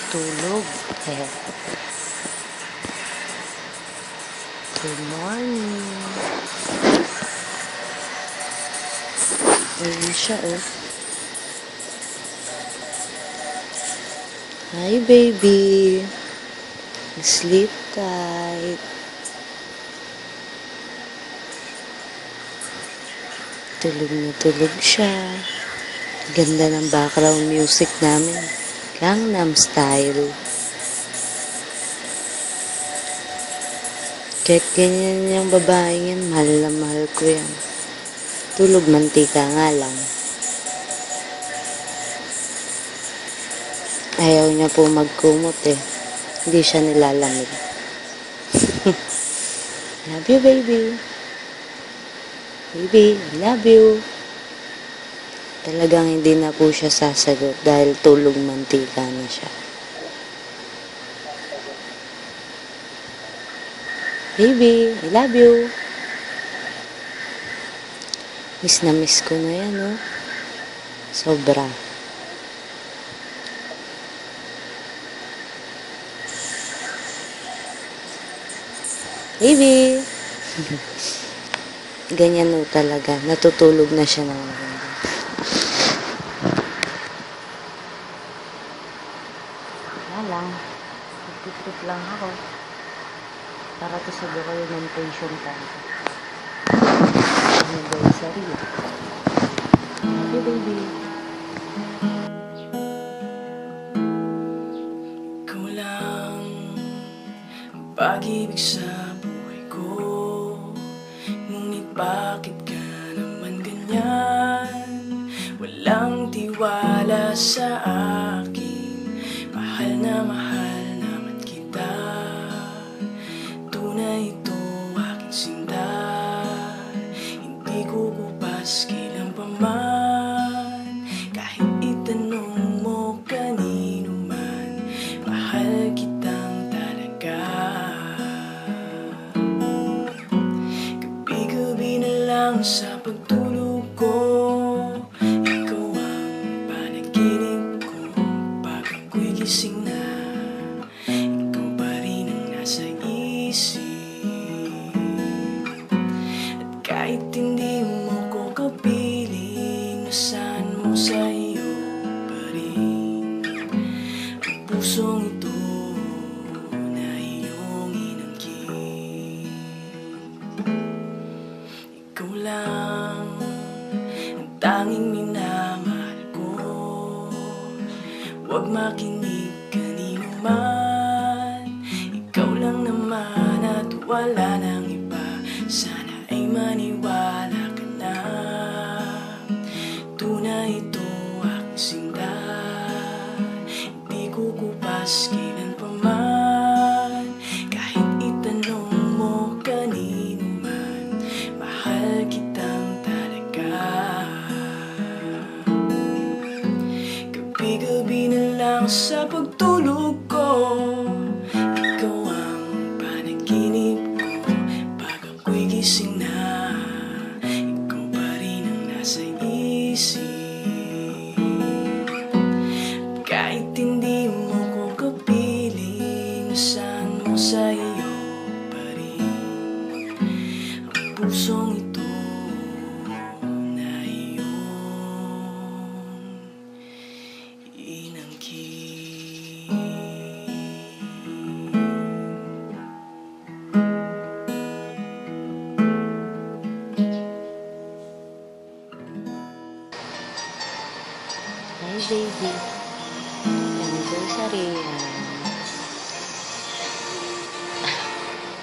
Tulog. Good morning. Ayun siya, oh. Hi, baby. Sleep tight. Tulog na tulog siya. Ganda ng background music namin. Gangnam Style. Kahit ganyan yung babaeng yan, mahal na mahal ko yan. Tulog mantika nga lang. Ayaw niya po magkumot eh. Hindi siya nilalamig. Love you, baby. Baby, I love you. Talagang hindi na po siya sasagot dahil tulog mantika na siya. Baby, I love you. Miss na miss ko na yan, oh. Sobra. Baby! Ganyan, oh, talaga. Natutulog na siya ng maganda. Wala lang. Tip-tip lang ako. Para to sa documentation time. Anniversary. Love you, baby. Ikaw lang ang pag-ibig sa buhay ko. Ngunit bakit ka naman ganyan? Walang tiwala sa akin. Mahal naman kita. Tunay ito aking sinta. Hindi kukupas kailan pa man. Kahit itanong mo kanino man, mahal kitang talaga. Gabi-gabi na lang sa pagtulog ko, ikaw ang panaginip ko. Pag ako'y gising na, ikaw pa rin ang nasa isip. At kahit hindi mo ko kapiling, nasaan mo sa iyo pa rin ang pusong ito na iyong inangkin. Ikaw lang ang tanging minamahal ko. Huwag makinig kanino man. Ikaw lang naman at wala nang iba. Sana ay maniwala ka na. Tunay ito aking sinta. Hindi kukupas kailan pa man. Kahit itanong mo kanino man, mahal kitang talaga. Gabi-gabi na lang sa pagtulog ko, ikaw ang panaginip ko. Pag ako'y gising na, ikaw pa rin ang nasa isip. At kahit hindi mo ko kapiling, nasaan mo sa iyo pa rin ang pusong ito na iyong inangkin. Hi, baby. Anniversary.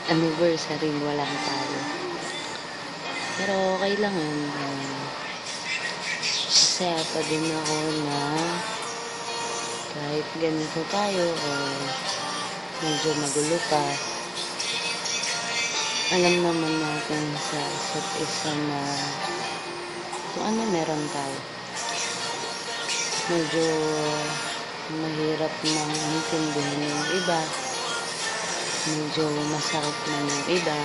Anniversary, walang tayo. Pero okay lang yun. Masaya pa din ako na kahit ganito tayo o medyo magulo pa, alam naman natin sa isa't isa na kung ano meron tayo. Medyo mahirap nang intindihin yung iba. Medyo masakit na yung iba.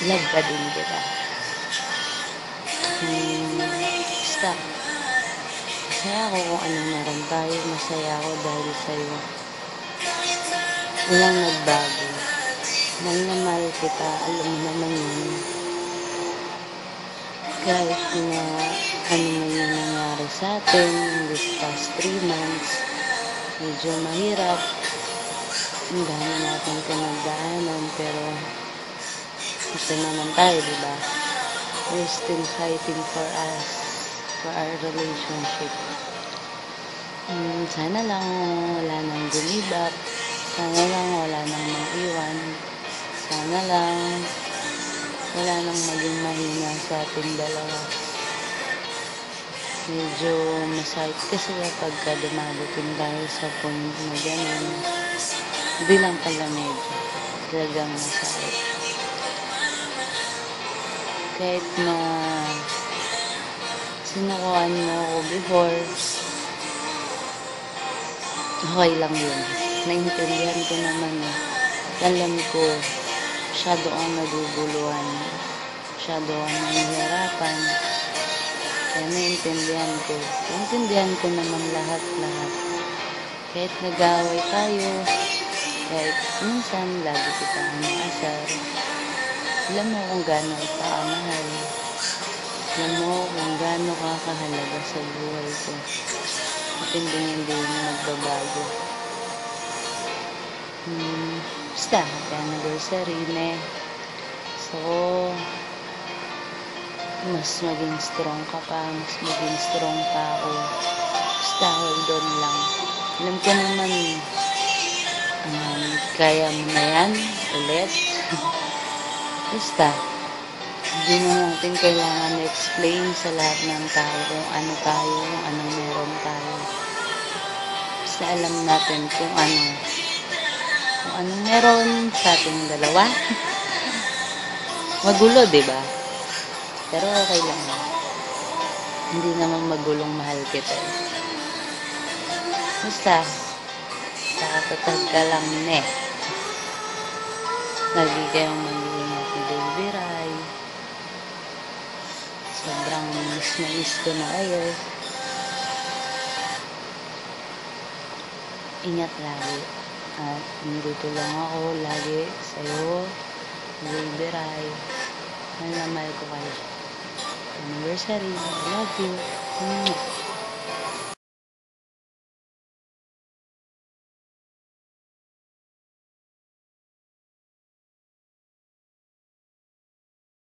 Love pa din kita. Basta Masaya ako kung anong meron tayo. Masaya ako dahil sa'yo. Walang nagbago. Mahal na mahal kita. Alam mo naman yun. Kahit na ano man yung nangyari sa atin this past 3 months, medyo mahirap. Ang dami natin pinagdaanan, pero ito naman tayo, diba? We're still fighting for us, for our relationship. Sana lang wala nang gumibak. Sana lang wala nang maiwan. Sana lang wala nang maging mahina sa ating dalawa. Medyo masakit kasi pagka dumadating tayo sa point na gano'n. Hindi lang pala medyo. Talagang masakit. Kahit na sinukuan mo ako before, okay lang yun. Naintindihan ko naman eh. Alam ko, masyado kang naguguluhan. Masyado kang nahihirapan. Kaya naintindihan ko. Naintindihan ko naman lahat-lahat. Kahit nag-aaway tayo, kahit minsan lagi kitang inaasar, alam mo kung gaano kita kamahal. Alam mo kung gaano ka kahalaga sa buhay ko. At hindi mo magbabago. Basta, happy anniversary, ne. So, mas maging strong ka pa, mas maging strong pa ako. Basta, hold on lang. Alam ko naman, kaya mo na yan ulit. Basta, hindi na natin kailangan explain sa lahat ng tao kung ano tayo, kung anong meron tayo. Basta alam natin kung anong meron sa ating dalawa. Magulo, diba? Pero okay lang. Hindi naman magulong mahal kita eh. Basta, nakatatag ka lang, ne. Lagi kayong mag-iingat ni Baby Rai. Sobrang miss ko na kayo. Ingat lagi. At nandito lang ako lagi sa'yo, Baby Rai. Mahal na mahal ko kayo. Anniversary. I love you.